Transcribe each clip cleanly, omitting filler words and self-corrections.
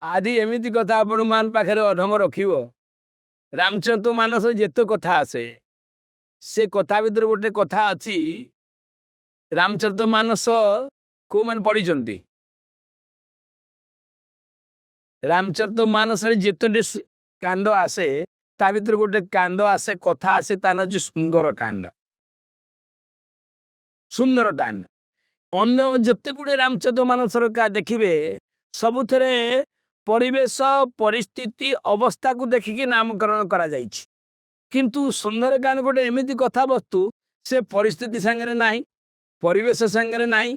ଆଜି ଏମିତି କଥା ଆପଣମାନ ପାଖରେ ଅଧମ ରଖିବ। ରାମଚରିତ ମାନସ ଯେତେ କଥା ଆସେ ସେ କଥା ଭିତରେ ଗୋଟେ କଥା ଅଛି। ରାମଚରିତ ମାନସ କୋଉମାନେ ପଢିଛନ୍ତି? ରାମଚରିତ ମାନସରେ ଯେତୋଟି କାଣ୍ଡ ଆସେ ତା ଭିତରେ ଗୋଟେ କାଣ୍ଡ ଆସେ, କଥା ଆସେ, ତା ନାଁ ହେଉଛି ସୁନ୍ଦର କାଣ୍ଡ। ସୁନ୍ଦର କାଣ୍ଡ। ଅନ୍ୟ ଯେତେ ଗୁଡେ ରାମଚରିତ ମାନସର ଦେଖିବେ ସବୁଥିରେ ପରିବେଶ ପରିସ୍ଥିତି ଅବସ୍ଥାକୁ ଦେଖିକି ନାମକରଣ କରାଯାଇଛି। କିନ୍ତୁ ସୁନ୍ଦରକାଣ୍ଡ ଗୋଟେ ଏମିତି କଥାବସ୍ତୁ ସେ ପରିସ୍ଥିତି ସାଙ୍ଗରେ ନାହିଁ, ପରିବେଶ ସାଙ୍ଗରେ ନାହିଁ,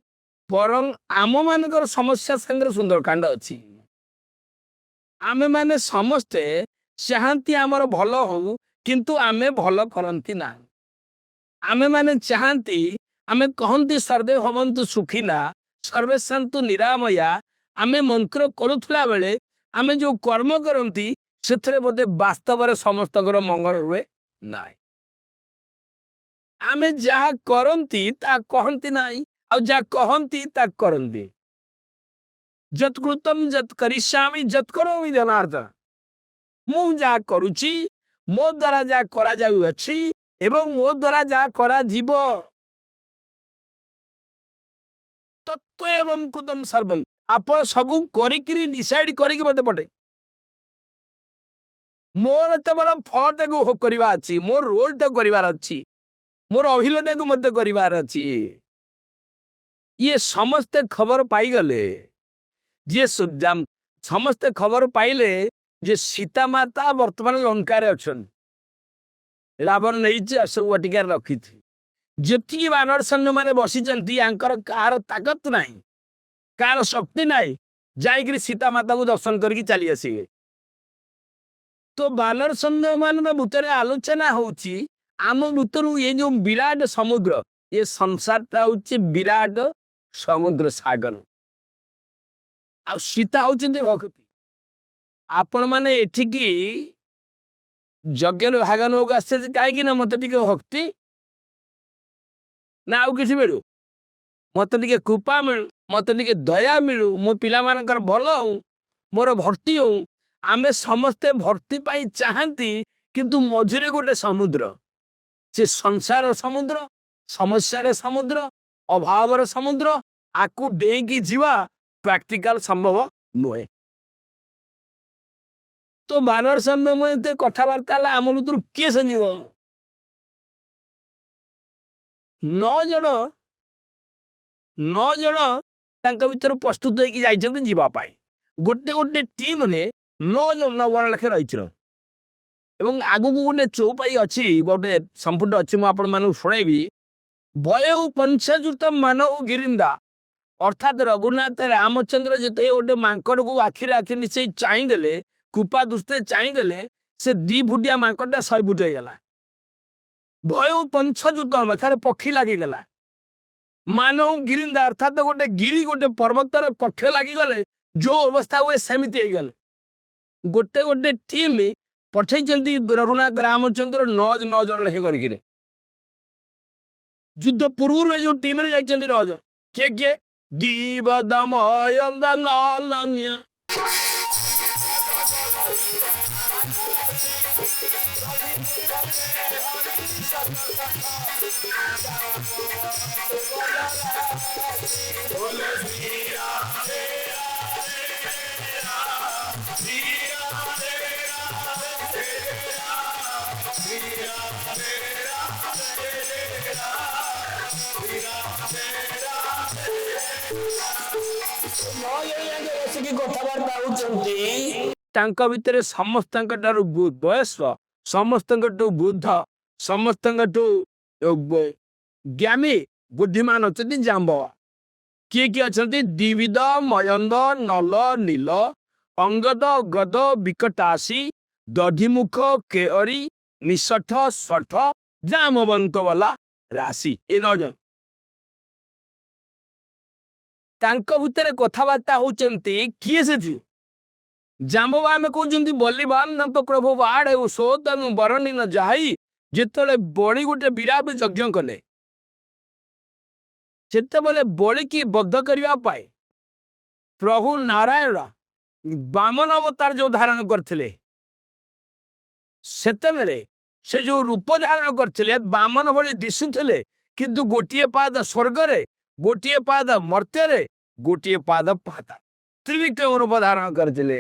ବରଂ ଆମ ମାନଙ୍କର ସମସ୍ୟା ସାଙ୍ଗରେ ସୁନ୍ଦରକାଣ୍ଡ ଅଛି। ଆମେ ମାନେ ସମସ୍ତେ ଚାହାନ୍ତି ଆମର ଭଲ ହଉ, କିନ୍ତୁ ଆମେ ଭଲ କରନ୍ତି ନା। ଆମେ ମାନେ ଚାହାନ୍ତି, ଆମେ କହନ୍ତି ସର୍ବେ ଭବନ୍ତୁ ସୁଖିନା ସର୍ବେ ସନ୍ତୁ ନିରାମୟା। ଆମେ ମନ୍ତ୍ର କରୁଥିଲା ବେଳେ ଆମେ ଯୋଉ କର୍ମ କରନ୍ତି ସେଥିରେ ବୋଧେ ବାସ୍ତବରେ ସମସ୍ତଙ୍କର ମଙ୍ଗଳ ହୁଏ ନାହିଁ। ଆମେ ଯାହା କରନ୍ତି ତା କହନ୍ତି ନାହିଁ, ଆଉ ଯାହା କହନ୍ତି ତା କରନ୍ତି। ଯତ୍କୃତମ୍ ଯତ୍ କରିଷ୍ୟାମି ଯତ୍ କରୋମି ଜନାର୍ଦ୍ଦନ। ମୁଁ ଯାହା କରୁଛି, ମୋ ଦ୍ୱାରା ଯାହା କରାଯାଉଅଛି ଏବଂ ମୋ ଦ୍ୱାରା ଯାହା କରାଯିବ, ତତ୍ତ୍ୱ ଏବଂ କୃତମ୍ ସର୍ବମ୍। ଆପଣ ସବୁ କରିକିରି ଡିସାଇଡ କରିକି ମତେ ପଠେ। ମୋର କେବଳ ଫଳଟାକୁ ଭୋଗ କରିବା ଅଛି, ମୋର ରୋଲଟାକୁ କରିବାର ଅଛି, ମୋର ଅଭିନୟକୁ ମଧ୍ୟ କରିବାର ଅଛି। ଇଏ ସମସ୍ତେ ଖବର ପାଇଗଲେ, ଯିଏ ସମସ୍ତେ ଖବର ପାଇଲେ ଯେ ସୀତା ମାତା ବର୍ତ୍ତମାନ ଲଙ୍କାରେ ଅଛନ୍ତି। ରାବଣ ନେଇଛି ଅଶୋକ ବାଟିକାରେ ରଖିଛି। ଯେତିକି ବାନର ସୈନ୍ୟ ମାନେ ବସିଛନ୍ତି ୟାଙ୍କର କାହାର ତାକତ ନାହିଁ, କାହାର ଶକ୍ତି ନାହିଁ ଯାଇକିରି ସୀତା ମାତାକୁ ଦର୍ଶନ କରିକି ଚାଲି ଆସିବେ। ତ ବାନର ସୈନ୍ୟ ମାନଙ୍କ ଭିତରେ ଆଲୋଚନା ହଉଛି, ଆମ ଭିତରୁ ଏ ଯୋଉ ବିରାଟ ସମୁଦ୍ର, ଏ ସଂସାରଟା ହଉଛି ବିରାଟ ସମୁଦ୍ର ସାଗର, ଆଉ ସୀତା ହଉଛନ୍ତି ଭକ୍ତି। ଆପଣ ମାନେ ଏଠିକି ଯଜ୍ଞରେ ଭାଗ ନେବାକୁ ଆସିଛନ୍ତି କାହିଁକି ନା ମତେ ଟିକେ ଭକ୍ତି ନା ଆଉ କିଛି ମିଳୁ, ମତେ ଟିକେ କୃପା ମିଳୁ, ମତେ ଟିକେ ଦୟା ମିଳୁ, ମୋ ପିଲାମାନଙ୍କର ଭଲ ହଉ, ମୋର ଭକ୍ତି ହଉ। ଆମେ ସମସ୍ତେ ଭକ୍ତି ପାଇଁ ଚାହାନ୍ତି, କିନ୍ତୁ ମଝିରେ ଗୋଟେ ସମୁଦ୍ର, ସେ ସଂସାର ସମୁଦ୍ର, ସମସ୍ୟାର ସମୁଦ୍ର, ଅଭାବର ସମୁଦ୍ର, ଆକୁ ଡେଇଁକି ଯିବା ପ୍ରାକ୍ଟିକାଲ ସମ୍ଭବ ନୁହେଁ। ତ ବାନର ସୈନ୍ୟ କଥାବାର୍ତ୍ତା ହେଲା, ଆମ ଭିତରୁ କିଏ ସେ ଯିବ? 9 ଜଣ ତାଙ୍କ ଭିତରୁ ପ୍ରସ୍ତୁତ ହେଇକି ଯାଇଛନ୍ତି ଯିବା ପାଇଁ। ଗୋଟେ ଗୋଟେ ଟିମରେ 9 ଜଣ ଲେଖେ ରହିছিল ଏବଂ ଆଗକୁ ଗୋଟେ ଚୌପାଇ ଅଛି, ଗୋଟେ ସମ୍ପୁଟ ଅଛି, ମୁଁ ଆପଣମାନଙ୍କୁ ଶୁଣେଇବି। ବୟଉ ପଞ୍ଚଯୁତ ମାନଉ ଗିରିନ୍ଦା, ଅର୍ଥାତ ରଘୁନାଥ ରାମଚନ୍ଦ୍ର ଯେତେ ଗୋଟେ ମାଙ୍କଡକୁ ଆଖିରେ ଆଖି ମିଶେଇ ଚାହିଁ ଦେଲେ, କୃପା ଦୃଷ୍ଟିରେ ଚାହିଁ ଦେଲେ, ସେ 2 ଫୁଟିଆ ମାଙ୍କଡଟା 100 ଫୁଟ ହେଇଗଲା। ଭୟଉ ପଞ୍ଚଯୁତ ଏଠାରେ ପକ୍ଷୀ ଲାଗିଗଲା। ମାନଉ ଗିରିନ୍ଦା ଅର୍ଥାତ ଗୋଟେ ଗିରି, ଗୋଟେ ପର୍ବତର ପକ୍ଷ ଲାଗିଗଲେ ଯୋଉ ଅବସ୍ଥା ହୁଏ ସେମିତି ହେଇଗଲେ। ଗୋଟେ ଗୋଟେ ଟିମ୍ ପଠେଇଛନ୍ତି ରଘୁନାଥ ରାମଚନ୍ଦ୍ର 9 ଜଣ ଲେଖେ କରିକିରେ। ଯୁଦ୍ଧ ପୂର୍ବରୁ ଏ ଯୋଉ ଟିମରେ ଯାଇଛନ୍ତି 9 ଜଣ, କିଏ କିଏ? ଦିବଦମୟ ବସିକି କଥାବାର୍ତ୍ତା ହଉଛନ୍ତି। ତାଙ୍କ ଭିତରେ ସମସ୍ତଙ୍କଠାରୁ ବୟସ୍କ, ସମସ୍ତଙ୍କଠୁ ବୃଦ୍ଧ, ସମସ୍ତଙ୍କଠୁ ଜ୍ଞାନୀ ବୁଦ୍ଧିମାନ ଅଛନ୍ତି ଜାମ୍ବବା। କିଏ କିଏ ଅଛନ୍ତି? ଦ୍ୱିବିଦ, ମୟନ୍ଦ, ନଲ, ନୀଳ, ଅଙ୍ଗଦ, ଗଦ, ବିକଟାସୀ, ଦଧିମୁଖ, କେଅରି, ନିଷଠ, ଶଠ, ଜାମବନ୍ତ ବାଲା ରାଶି। ଏ 9 ଜଣ ତାଙ୍କ ଭିତରେ କଥାବାର୍ତ୍ତା ହଉଛନ୍ତି। କିଏ ସେଠି? ଜାମ୍ବବା ଆମେ କହୁଛନ୍ତି ବଲିବାନ ତ ପ୍ରଭୁ ବାଡ ସୋତନୁ ବରଣୀ ନ ଯାଇ, ଯେତେବେଳେ ବଳି ଗୋଟେ ବିରାଟ ଯଜ୍ଞ କଲେ, ସେତେବେଳେ ବଳିକି ବଦ୍ଧ କରିବା ପାଇଁ ପ୍ରଭୁ ନାରାୟଣ ବାମନ ଅବତାର ଯୋଉ ଧାରଣ କରିଥିଲେ ସେତେବେଳେ ସେ ଯୋଉ ରୂପ ଧାରଣ କରିଥିଲେ ବାମନ ଭଳି ଦିଶୁଥିଲେ କିନ୍ତୁ ଗୋଟିଏ ପାଦ ସ୍ୱର୍ଗରେ ଗୋଟିଏ ପାଦ ମର୍ତ୍ତ୍ୟରେ ଗୋଟିଏ ପାଦ ପାତାଳ ତ୍ରିବିକ୍ରମ ରୂପ ଧାରଣ କରିଥିଲେ।